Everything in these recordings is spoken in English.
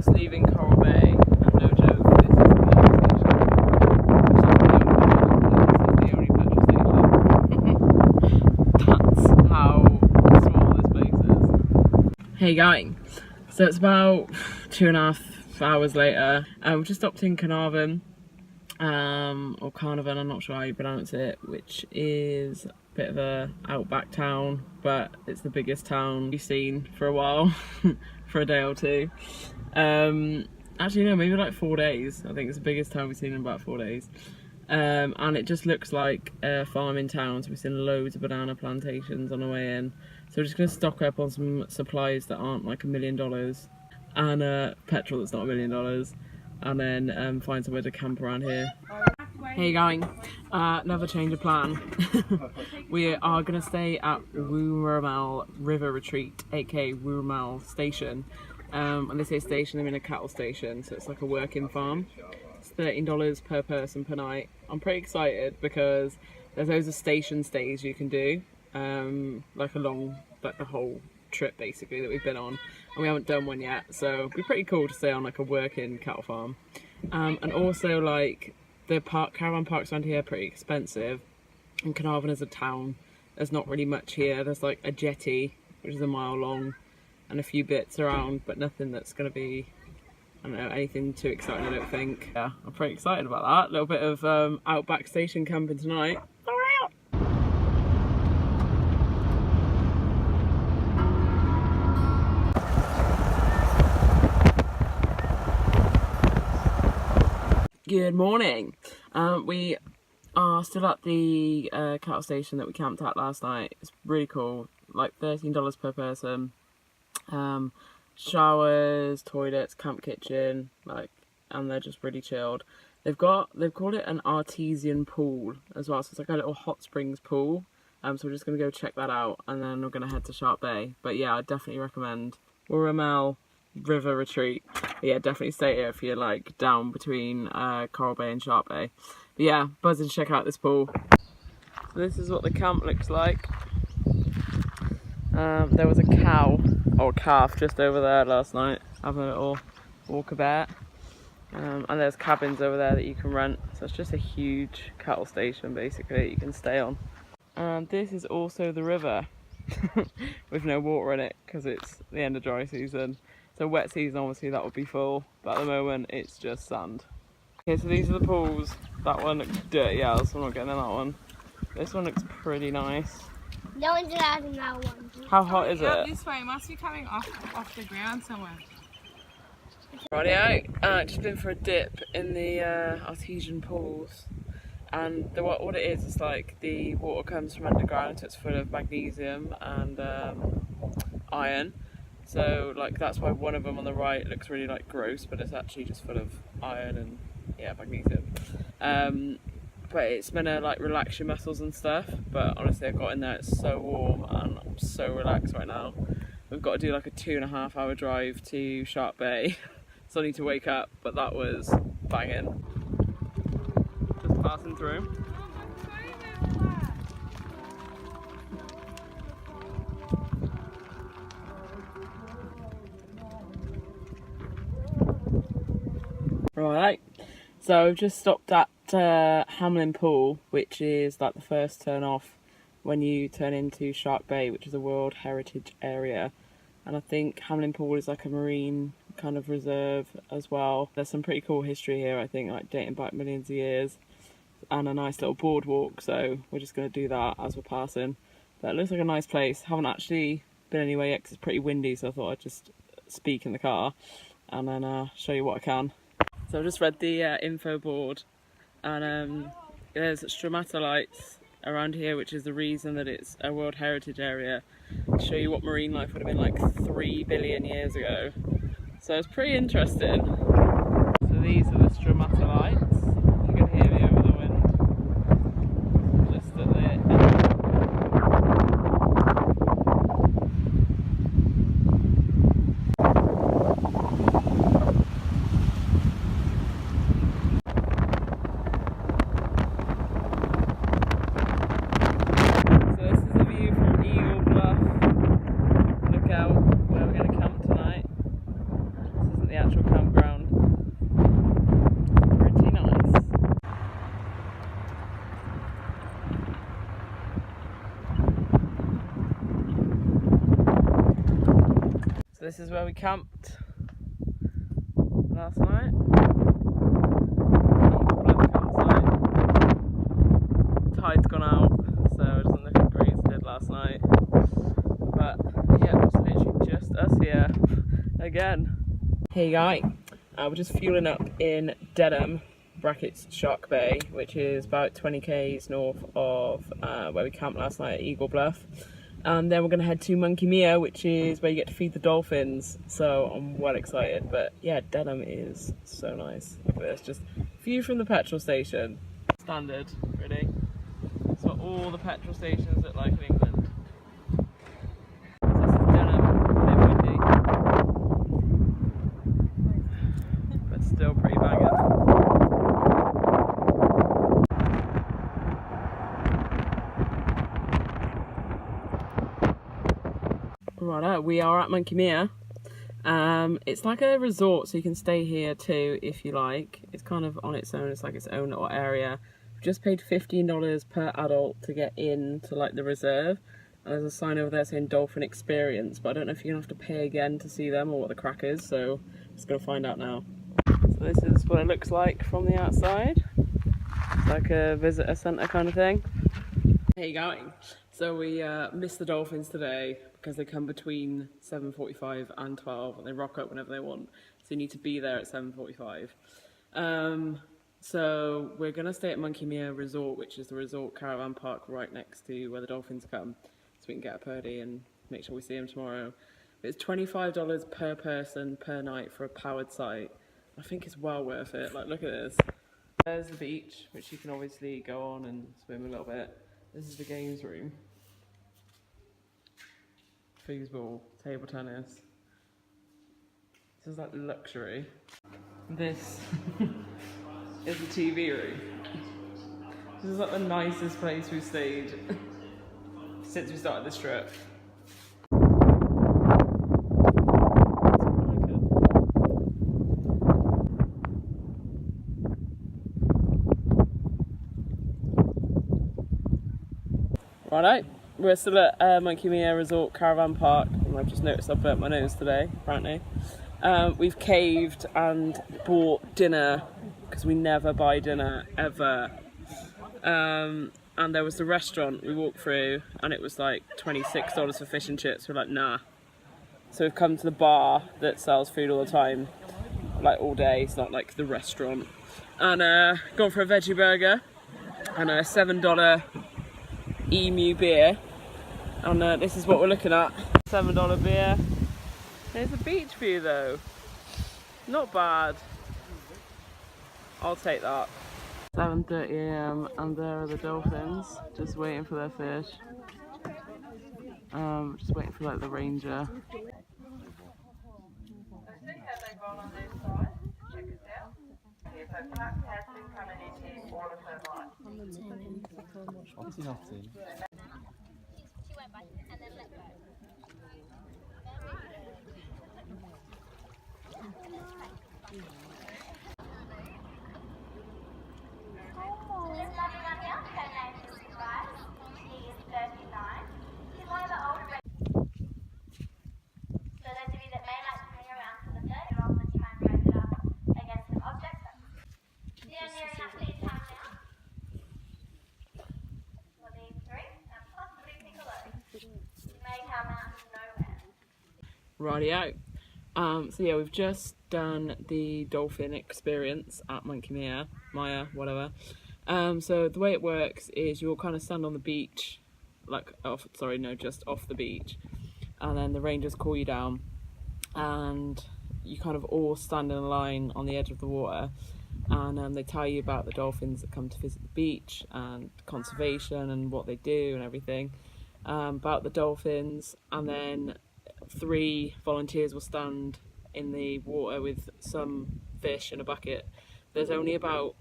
just leaving Coral Bay, and no joke, this is the petrol station. This is the only petrol station. That's how small this place is. Hey going. So it's about 2.5 hours later. We've just stopped in Carnarvon, or Carnarvon, I'm not sure how you pronounce it, which is a bit of a outback town, but it's the biggest town we've seen for a while, for a day or two. Actually no, maybe like 4 days. I think it's the biggest town we've seen in about 4 days. And it just looks like a farming town, so we've seen loads of banana plantations on the way in. So we're just going to stock up on some supplies that aren't like $1 million, and petrol that's not $1 million, and then find somewhere to camp around here. Hey going, another change of plan. We are going to stay at Wooramel River Retreat, aka Wooramel Station. When they say station, I mean a cattle station, so it's like a working farm. It's $13 per person per night. I'm pretty excited because there's loads of station stays you can do, like along like the whole trip basically that we've been on, and we haven't done one yet, so it'd be pretty cool to stay on like a working cattle farm. And also like the caravan parks around here are pretty expensive, and Carnarvon is a town, there's not really much here. There's like a jetty which is a mile long and a few bits around, but nothing that's going to be, I don't know, anything too exciting I don't think. Yeah, I'm pretty excited about that. A little bit of outback station camping tonight. Good morning. We are still at the cattle station that we camped at last night. It's really cool, like $13 per person. Showers, toilets, camp kitchen, like, and they're just really chilled. They've called it an artesian pool as well, so it's like a little hot springs pool. So we're just gonna go check that out, and then we're gonna head to Shark Bay. But yeah, I definitely recommend Wooramel River Retreat. But yeah, definitely stay here if you're like down between Coral Bay and Shark Bay. But yeah, buzzing to check out this pool. So this is what the camp looks like. There was a cow or calf just over there last night having a little walkabout, and there's cabins over there that you can rent, so it's just a huge cattle station basically that you can stay on. And this is also the river with no water in it because it's the end of dry season. So wet season obviously that would be full, but at the moment it's just sand. Okay, so these are the pools. That one looks dirty as, I'm not getting in that one. This one looks pretty nice. No one's allowed in that one. How hot is it? This way, it must be coming off the ground somewhere. Rightio, just been for a dip in the artesian pools, and what it is like the water comes from underground, so it's full of magnesium and iron. So like that's why one of them on the right looks really like gross, but it's actually just full of iron and yeah, magnesium. But it's meant to like relax your muscles and stuff, but honestly I got in there, it's so warm and I'm so relaxed right now. We've got to do like a 2.5 hour drive to Shark Bay, so I need to wake up, but that was banging. Just passing through. Right, so we've just stopped at Hamelin Pool, which is like the first turn off when you turn into Shark Bay, which is a World Heritage Area. And I think Hamelin Pool is like a marine kind of reserve as well. There's some pretty cool history here, I think, like dating back millions of years, and a nice little boardwalk, so we're just going to do that as we're passing. But it looks like a nice place. Haven't actually been anywhere yet because it's pretty windy, so I thought I'd just speak in the car and then show you what I can. So I've just read the info board, and there's stromatolites around here, which is the reason that it's a World Heritage Area, to show you what marine life would have been like 3 billion years ago. So it's pretty interesting. So these are the stromatolites. If you can hear me over the wind. Just at the end. Where we're going to camp tonight. This isn't the actual camp So this is where we camped last night. Tide's gone out, so it doesn't look as great as it did last night. But yeah, it's literally just us here again. Hey guys, we're just fueling up in Dedham, brackets Shark Bay, which is about 20 k's north of where we camped last night at Eagle Bluff. And then we're going to head to Monkey Mia, which is where you get to feed the dolphins. So I'm well excited. But yeah, Dedham is so nice. Look at this, just view from the petrol station. Standard, really. That's what all the petrol stations look like in England. So this is Dedham, a bit windy, but still pretty banging. Righto, we are at Monkey Mia. It's like a resort, so you can stay here too if you like. It's kind of on its own, it's like its own little area. We've just paid $15 per adult to get in to like the reserve. And there's a sign over there saying Dolphin Experience, but I don't know if you're going to have to pay again to see them or what the crack is, so I'm just going to find out now. So this is what it looks like from the outside. It's like a visitor centre kind of thing. How you going? So we missed the dolphins today because they come between 7:45 and 12 and they rock up whenever they want. So you need to be there at 7:45. So we're going to stay at Monkey Mia Resort, which is the resort caravan park right next to where the dolphins come. So we can get up early and make sure we see them tomorrow. But it's $25 per person per night for a powered site. I think it's well worth it. Like, look at this. There's the beach, which you can obviously go on and swim a little bit. This is the games room. Foosball, table tennis. This is like luxury. This is the TV room. This is like the nicest place we've stayed since we started this trip. Righto, we're still at Monkey Mia Resort Caravan Park, and I've just noticed I burnt my nose today, apparently. We've caved and bought dinner, because we never buy dinner, ever. And there was the restaurant we walked through, and it was like $26 for fish and chips. We're like, nah. So we've come to the bar that sells food all the time, like all day, it's not like the restaurant. And gone for a veggie burger, and a $7 Emu beer, and this is what we're looking at. $7 beer. There's a beach view though, not bad. I'll take that. 7:30 AM and there are the dolphins just waiting for their fish. Just waiting for like the ranger. Obviously not seen. She went by and then let go. Rightio. So yeah, we've just done the dolphin experience at Monkey Mia, whatever. So the way it works is you'll kind of stand on the beach, just off the beach, and then the rangers call you down, and you kind of all stand in a line on the edge of the water, and they tell you about the dolphins that come to visit the beach and conservation and what they do and everything, about the dolphins, and then 3 volunteers will stand in the water with some fish in a bucket. There's only about,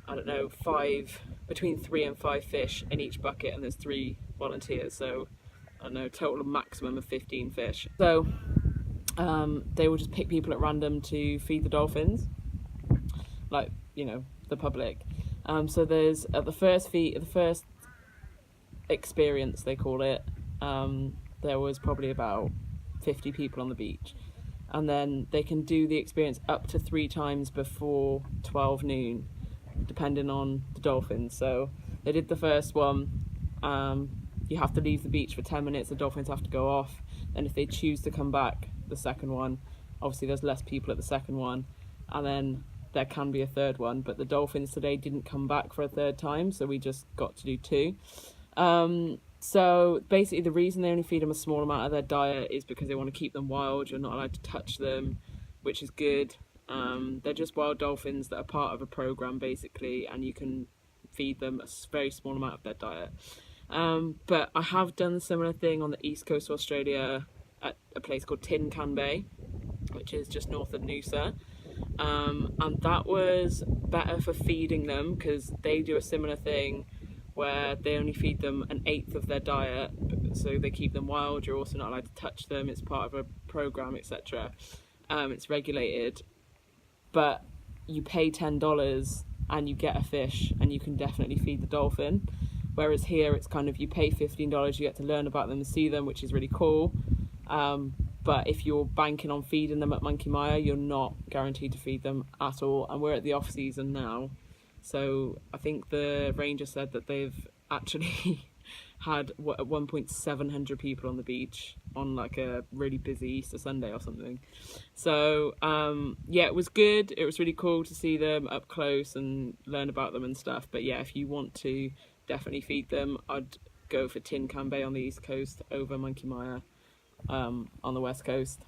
I don't know, between 3 and 5 fish in each bucket, and there's 3 volunteers, so I don't know, total maximum of 15 fish. So they will just pick people at random to feed the dolphins, like, you know, the public. So there's at the first experience, they call it, there was probably about 50 people on the beach. And then they can do the experience up to 3 times before 12 noon, depending on the dolphins. So they did the first one. You have to leave the beach for 10 minutes. The dolphins have to go off. And if they choose to come back, the second one, obviously there's less people at the second one. And then there can be a third one. But the dolphins today didn't come back for a third time. So we just got to do 2. So basically the reason they only feed them a small amount of their diet is because they want to keep them wild. You're not allowed to touch them, which is good. They're just wild dolphins that are part of a program basically, and you can feed them a very small amount of their diet. But I have done a similar thing on the east coast of Australia at a place called Tin Can Bay, which is just north of Noosa. And that was better for feeding them because they do a similar thing where they only feed them 1/8 of their diet, so they keep them wild. You're also not allowed to touch them. It's part of a program, etc. It's regulated, but you pay $10 and you get a fish, and you can definitely feed the dolphin. Whereas here, it's kind of you pay $15, you get to learn about them and see them, which is really cool. But if you're banking on feeding them at Monkey Mia, you're not guaranteed to feed them at all. And we're at the off season now. So I think the ranger said that they've actually had at one point 700 people on the beach on like a really busy Easter Sunday or something. So yeah, it was good. It was really cool to see them up close and learn about them and stuff. But yeah, if you want to definitely feed them, I'd go for Tin Can Bay on the east coast over Monkey Mia on the west coast.